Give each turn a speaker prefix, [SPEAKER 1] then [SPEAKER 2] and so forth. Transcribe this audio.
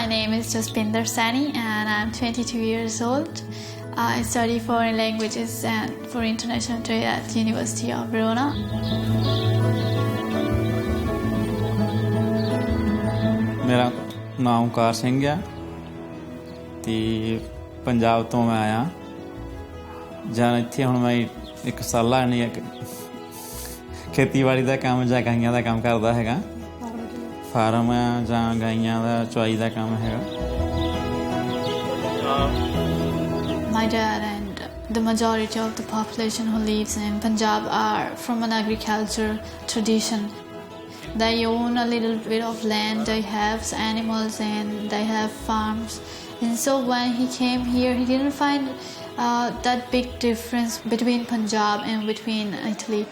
[SPEAKER 1] name is Jaspinder Sani and I'm 22 years old. I study foreign languages and for international trade at University of Verona.
[SPEAKER 2] मेरा नाम ओंकार सिंह है ते पंजाब तो मैं आया ਜਾਂ ਇੱਥੇ ਹੁਣ ਮੈਂ ਇੱਕ ਸਾਲਾ ਨਹੀਂ ਖੇਤੀਬਾੜੀ ਦਾ ਕੰਮ ਜਾਂ ਗਾਈਆਂ ਦਾ ਕੰਮ ਕਰਦਾ ਹੈਗਾ ਫਾਰਮ ਜਾਂ ਗਾਈਆਂ ਦਾ ਚੁਆਈ ਦਾ ਕੰਮ ਹੈਗਾ
[SPEAKER 1] My dad and the majority of the population who lives in Punjab are from an agriculture tradition. They own a little bit of land, they have animals and they have farms. And so when he came here, he didn't find that big difference between Punjab and between Italy.